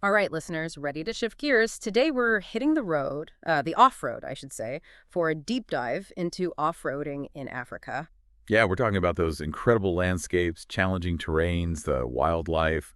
All right, listeners, ready to shift gears. Today we're hitting the road, the off-road, I should say, for a deep dive into off-roading in Africa. Yeah, we're talking about those incredible landscapes, challenging terrains, the wildlife,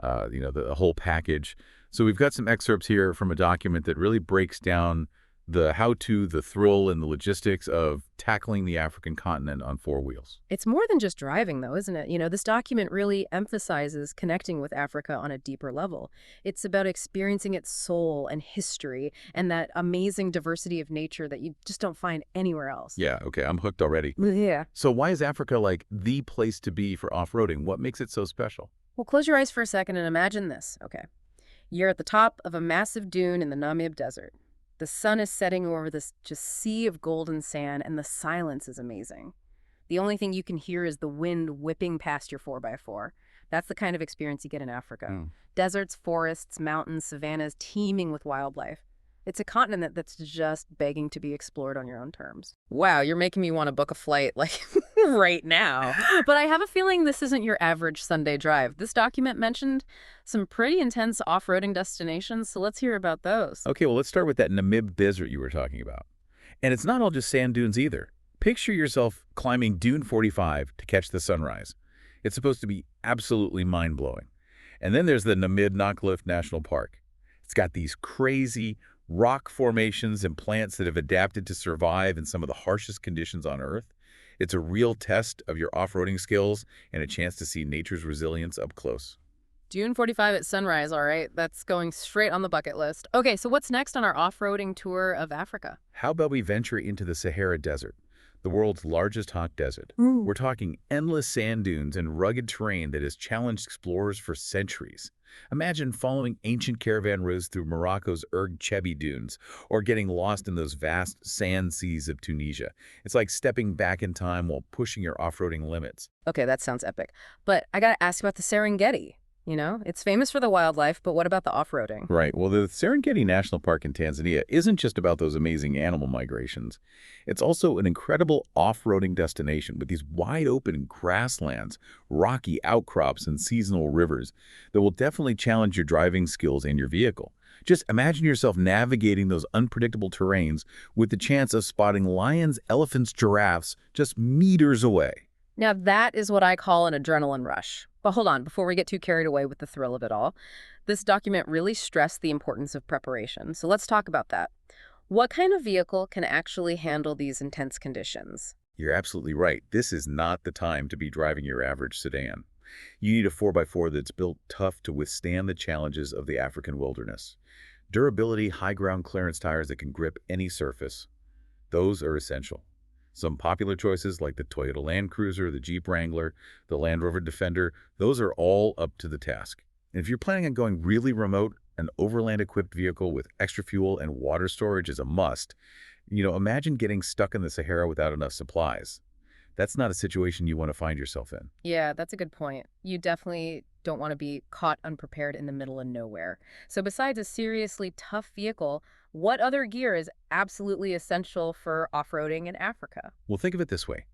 the whole package. So we've got some excerpts here from a document that really breaks down the how-to, the thrill, and the logistics of tackling the African continent on four wheels. It's more than just driving, though, isn't it? This document really emphasizes connecting with Africa on a deeper level. It's about experiencing its soul and history and that amazing diversity of nature that you just don't find anywhere else. Yeah, okay, I'm hooked already. Yeah. So why is Africa like the place to be for off-roading? What makes it so special? Well, close your eyes for a second and imagine this. Okay. You're at the top of a massive dune in the Namib Desert. The sun is setting over this just sea of golden sand, and the silence is amazing. The only thing you can hear is the wind whipping past your 4x4. That's the kind of experience you get in Africa. Mm. Deserts, forests, mountains, savannas teeming with wildlife. It's a continent that's just begging to be explored on your own terms. Wow, you're making me want to book a flight like right now. But I have a feeling this isn't your average Sunday drive. This document mentioned some pretty intense off-roading destinations, so let's hear about those. Okay, well, let's start with that Namib Desert you were talking about. And it's not all just sand dunes either. Picture yourself climbing Dune 45 to catch the sunrise. It's supposed to be absolutely mind-blowing. And then there's the Namib Naukluft National Park. It's got these crazy rock formations and plants that have adapted to survive in some of the harshest conditions on Earth. It's a real test of your off-roading skills and a chance to see nature's resilience up close. June 45 at sunrise, all right. That's going straight on the bucket list. Okay, so what's next on our off-roading tour of Africa? How about we venture into the Sahara Desert, the world's largest hot desert? Ooh. We're talking endless sand dunes and rugged terrain that has challenged explorers for centuries. Imagine following ancient caravan routes through Morocco's Erg Chebi dunes or getting lost in those vast sand seas of Tunisia. It's like stepping back in time while pushing your off-roading limits. Okay, that sounds epic. But I gotta ask about the Serengeti. It's famous for the wildlife, but what about the off-roading? Right. Well, the Serengeti National Park in Tanzania isn't just about those amazing animal migrations. It's also an incredible off-roading destination with these wide-open grasslands, rocky outcrops, and seasonal rivers that will definitely challenge your driving skills and your vehicle. Just imagine yourself navigating those unpredictable terrains with the chance of spotting lions, elephants, giraffes just meters away. Now, that is what I call an adrenaline rush. But hold on, before we get too carried away with the thrill of it all, this document really stressed the importance of preparation. So let's talk about that. What kind of vehicle can actually handle these intense conditions? You're absolutely right. This is not the time to be driving your average sedan. You need a 4x4 that's built tough to withstand the challenges of the African wilderness. Durability, high ground clearance tires that can grip any surface. Those are essential. Some popular choices like the Toyota Land Cruiser, the Jeep Wrangler, the Land Rover Defender, those are all up to the task. And if you're planning on going really remote, an overland-equipped vehicle with extra fuel and water storage is a must. Imagine getting stuck in the Sahara without enough supplies. That's not a situation you want to find yourself in. Yeah, that's a good point. You definitely don't want to be caught unprepared in the middle of nowhere. So besides a seriously tough vehicle, what other gear is absolutely essential for off-roading in Africa? Well, think of it this way.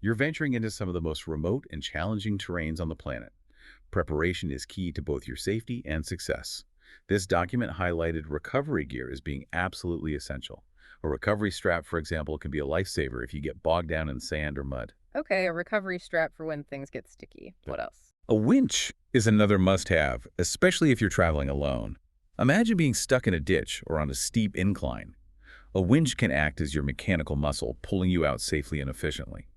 You're venturing into some of the most remote and challenging terrains on the planet. Preparation is key to both your safety and success. This document highlighted recovery gear as being absolutely essential. A recovery strap, for example, can be a lifesaver if you get bogged down in sand or mud. Okay, a recovery strap for when things get sticky. What else? A winch is another must-have, especially if you're traveling alone. Imagine being stuck in a ditch or on a steep incline. A winch can act as your mechanical muscle, pulling you out safely and efficiently.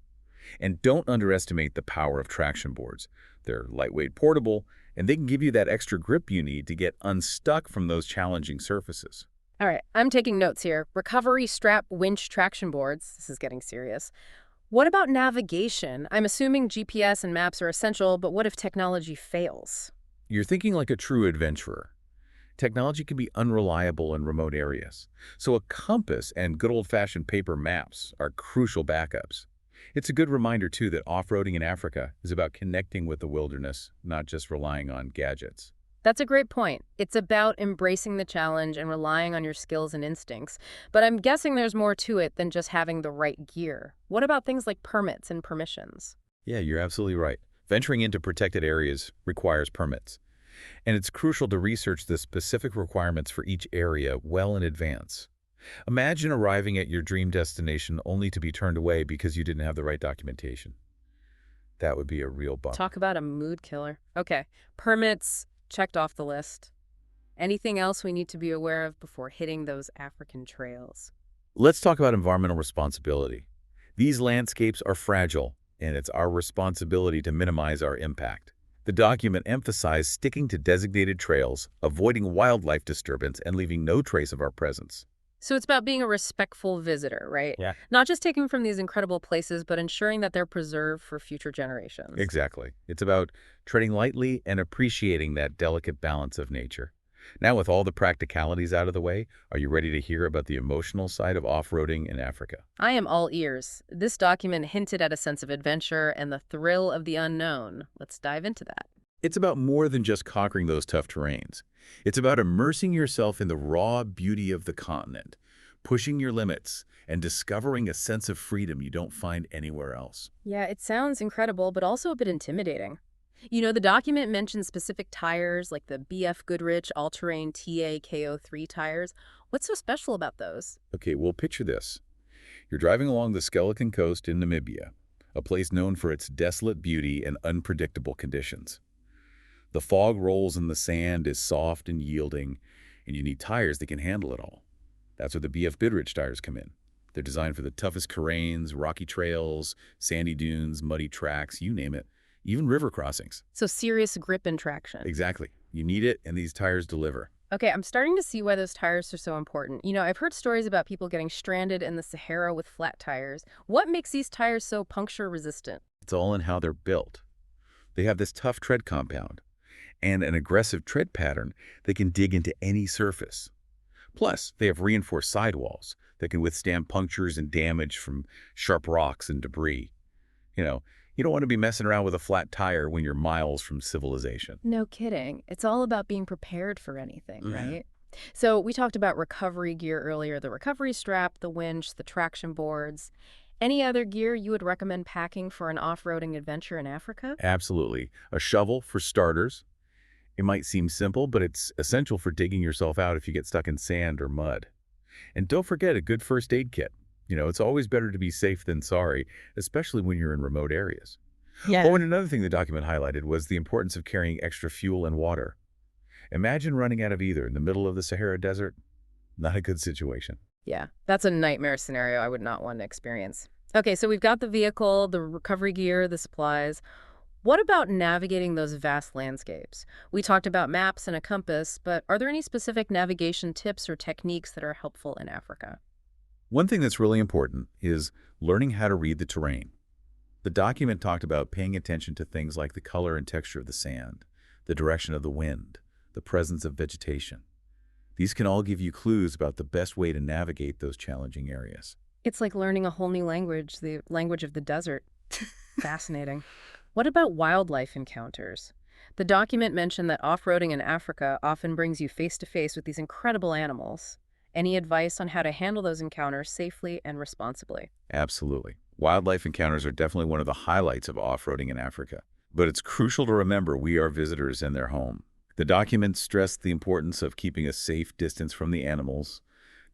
And don't underestimate the power of traction boards. They're lightweight, portable, and they can give you that extra grip you need to get unstuck from those challenging surfaces. All right, I'm taking notes here. Recovery strap, winch, traction boards. This is getting serious. What about navigation? I'm assuming GPS and maps are essential, but what if technology fails? You're thinking like a true adventurer. Technology can be unreliable in remote areas, so a compass and good old-fashioned paper maps are crucial backups. It's a good reminder, too, that off-roading in Africa is about connecting with the wilderness, not just relying on gadgets. That's a great point. It's about embracing the challenge and relying on your skills and instincts. But I'm guessing there's more to it than just having the right gear. What about things like permits and permissions? Yeah, you're absolutely right. Venturing into protected areas requires permits. And it's crucial to research the specific requirements for each area well in advance. Imagine arriving at your dream destination only to be turned away because you didn't have the right documentation. That would be a real bummer. Talk about a mood killer. Okay, permits checked off the list. Anything else we need to be aware of before hitting those African trails? Let's talk about environmental responsibility. These landscapes are fragile, and it's our responsibility to minimize our impact. The document emphasized sticking to designated trails, avoiding wildlife disturbance, and leaving no trace of our presence. So it's about being a respectful visitor, right? Yeah. Not just taking from these incredible places, but ensuring that they're preserved for future generations. Exactly. It's about treading lightly and appreciating that delicate balance of nature. Now, with all the practicalities out of the way, are you ready to hear about the emotional side of off-roading in Africa? I am all ears. This document hinted at a sense of adventure and the thrill of the unknown. Let's dive into that. It's about more than just conquering those tough terrains. It's about immersing yourself in the raw beauty of the continent, pushing your limits, and discovering a sense of freedom you don't find anywhere else. Yeah, it sounds incredible, but also a bit intimidating. You know, the document mentions specific tires like the BF Goodrich All-Terrain TA-KO3 tires. What's so special about those? Okay, well, picture this. You're driving along the Skeleton Coast in Namibia, a place known for its desolate beauty and unpredictable conditions. The fog rolls and the sand is soft and yielding, and you need tires that can handle it all. That's where the BF Goodrich tires come in. They're designed for the toughest terrains, rocky trails, sandy dunes, muddy tracks, you name it, even river crossings. So serious grip and traction. Exactly. You need it, and these tires deliver. Okay, I'm starting to see why those tires are so important. You know, I've heard stories about people getting stranded in the Sahara with flat tires. What makes these tires so puncture resistant? It's all in how they're built. They have this tough tread compound and an aggressive tread pattern that can dig into any surface. Plus, they have reinforced sidewalls that can withstand punctures and damage from sharp rocks and debris. You don't want to be messing around with a flat tire when you're miles from civilization. No kidding. It's all about being prepared for anything, right? So we talked about recovery gear earlier, the recovery strap, the winch, the traction boards. Any other gear you would recommend packing for an off-roading adventure in Africa? Absolutely. A shovel for starters. It might seem simple, but it's essential for digging yourself out if you get stuck in sand or mud. And don't forget a good first aid kit. It's always better to be safe than sorry, especially when you're in remote areas. Yeah. Oh, and another thing the document highlighted was the importance of carrying extra fuel and water. Imagine running out of either in the middle of the Sahara Desert. Not a good situation. Yeah, that's a nightmare scenario I would not want to experience. Okay, so we've got the vehicle, the recovery gear, the supplies. What about navigating those vast landscapes? We talked about maps and a compass, but are there any specific navigation tips or techniques that are helpful in Africa? One thing that's really important is learning how to read the terrain. The document talked about paying attention to things like the color and texture of the sand, the direction of the wind, the presence of vegetation. These can all give you clues about the best way to navigate those challenging areas. It's like learning a whole new language, the language of the desert. Fascinating. What about wildlife encounters? The document mentioned that off-roading in Africa often brings you face-to-face with these incredible animals. Any advice on how to handle those encounters safely and responsibly? Absolutely. Wildlife encounters are definitely one of the highlights of off-roading in Africa. But it's crucial to remember we are visitors in their home. The document stressed the importance of keeping a safe distance from the animals,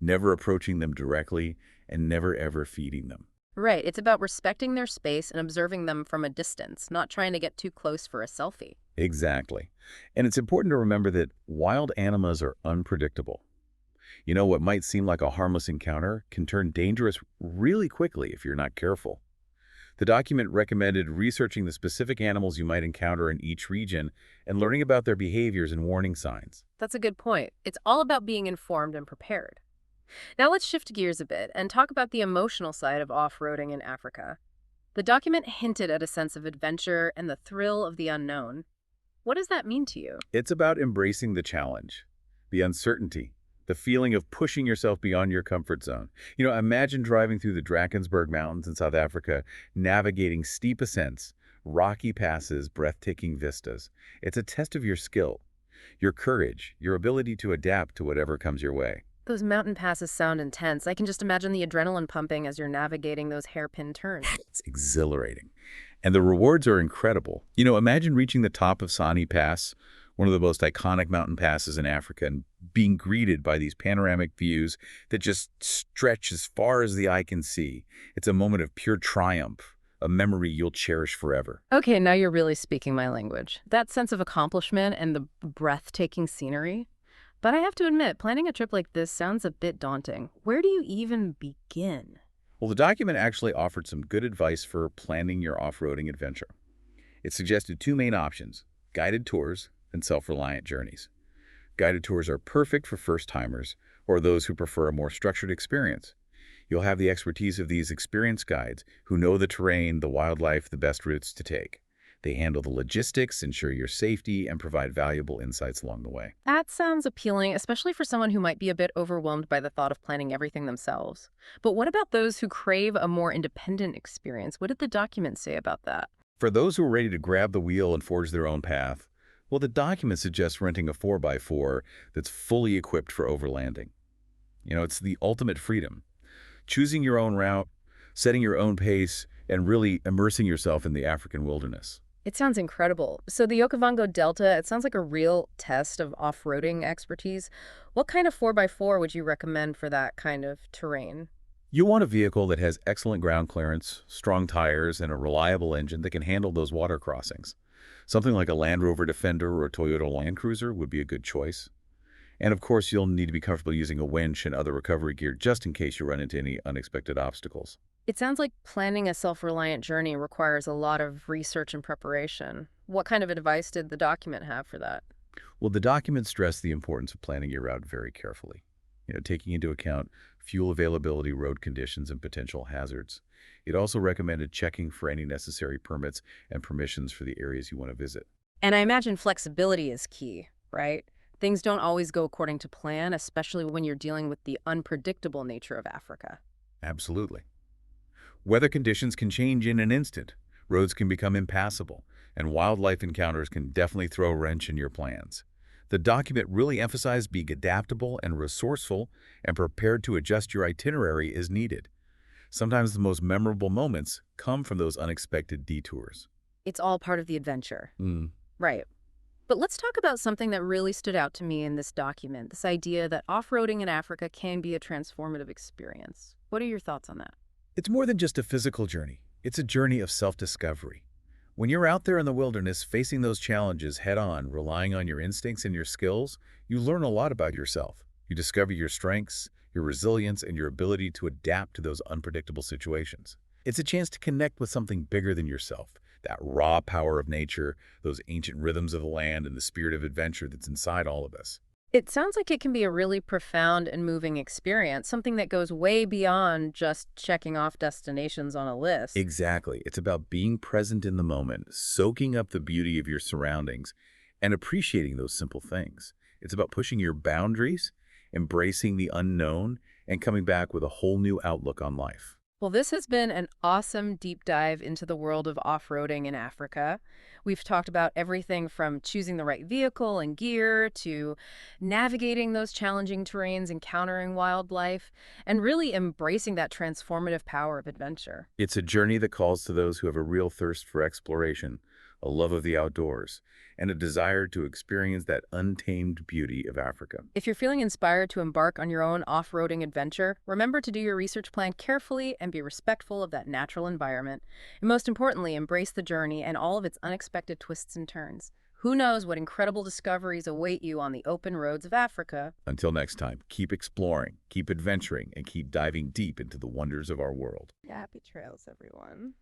never approaching them directly, and never ever feeding them. Right, it's about respecting their space and observing them from a distance, not trying to get too close for a selfie. Exactly. And it's important to remember that wild animals are unpredictable. What might seem like a harmless encounter can turn dangerous really quickly if you're not careful. The document recommended researching the specific animals you might encounter in each region and learning about their behaviors and warning signs. That's a good point. It's all about being informed and prepared. Now let's shift gears a bit and talk about the emotional side of off-roading in Africa. The document hinted at a sense of adventure and the thrill of the unknown. What does that mean to you? It's about embracing the challenge, the uncertainty, the feeling of pushing yourself beyond your comfort zone. Imagine driving through the Drakensberg Mountains in South Africa, navigating steep ascents, rocky passes, breathtaking vistas. It's a test of your skill, your courage, your ability to adapt to whatever comes your way. Those mountain passes sound intense. I can just imagine the adrenaline pumping as you're navigating those hairpin turns. It's exhilarating. And the rewards are incredible. Imagine reaching the top of Sani Pass, one of the most iconic mountain passes in Africa, and being greeted by these panoramic views that just stretch as far as the eye can see. It's a moment of pure triumph, a memory you'll cherish forever. Okay, now you're really speaking my language. That sense of accomplishment and the breathtaking scenery. But I have to admit, planning a trip like this sounds a bit daunting. Where do you even begin? Well, the document actually offered some good advice for planning your off-roading adventure. It suggested two main options: guided tours and self-reliant journeys. Guided tours are perfect for first-timers or those who prefer a more structured experience. You'll have the expertise of these experienced guides who know the terrain, the wildlife, the best routes to take. They handle the logistics, ensure your safety, and provide valuable insights along the way. That sounds appealing, especially for someone who might be a bit overwhelmed by the thought of planning everything themselves. But what about those who crave a more independent experience? What did the document say about that? For those who are ready to grab the wheel and forge their own path, well, the document suggests renting a 4x4 that's fully equipped for overlanding. It's the ultimate freedom. Choosing your own route, setting your own pace, and really immersing yourself in the African wilderness. It sounds incredible. So the Okavango Delta, it sounds like a real test of off-roading expertise. What kind of 4x4 would you recommend for that kind of terrain? You want a vehicle that has excellent ground clearance, strong tires, and a reliable engine that can handle those water crossings. Something like a Land Rover Defender or a Toyota Land Cruiser would be a good choice. And of course, you'll need to be comfortable using a winch and other recovery gear just in case you run into any unexpected obstacles. It sounds like planning a self-reliant journey requires a lot of research and preparation. What kind of advice did the document have for that? Well, the document stressed the importance of planning your route very carefully, taking into account fuel availability, road conditions, and potential hazards. It also recommended checking for any necessary permits and permissions for the areas you want to visit. And I imagine flexibility is key, right? Things don't always go according to plan, especially when you're dealing with the unpredictable nature of Africa. Absolutely. Weather conditions can change in an instant, roads can become impassable, and wildlife encounters can definitely throw a wrench in your plans. The document really emphasized being adaptable and resourceful and prepared to adjust your itinerary as needed. Sometimes the most memorable moments come from those unexpected detours. It's all part of the adventure. Mm. Right. But let's talk about something that really stood out to me in this document, this idea that off-roading in Africa can be a transformative experience. What are your thoughts on that? It's more than just a physical journey. It's a journey of self-discovery. When you're out there in the wilderness, facing those challenges head-on, relying on your instincts and your skills, you learn a lot about yourself. You discover your strengths, your resilience, and your ability to adapt to those unpredictable situations. It's a chance to connect with something bigger than yourself, that raw power of nature, those ancient rhythms of the land, and the spirit of adventure that's inside all of us. It sounds like it can be a really profound and moving experience, something that goes way beyond just checking off destinations on a list. Exactly. It's about being present in the moment, soaking up the beauty of your surroundings, and appreciating those simple things. It's about pushing your boundaries, embracing the unknown, and coming back with a whole new outlook on life. Well, this has been an awesome deep dive into the world of off-roading in Africa. We've talked about everything from choosing the right vehicle and gear to navigating those challenging terrains, encountering wildlife, and really embracing that transformative power of adventure. It's a journey that calls to those who have a real thirst for exploration, a love of the outdoors, and a desire to experience that untamed beauty of Africa. If you're feeling inspired to embark on your own off-roading adventure, remember to do your research plan carefully and be respectful of that natural environment. And most importantly, embrace the journey and all of its unexpected twists and turns. Who knows what incredible discoveries await you on the open roads of Africa. Until next time, keep exploring, keep adventuring, and keep diving deep into the wonders of our world. Happy trails, everyone.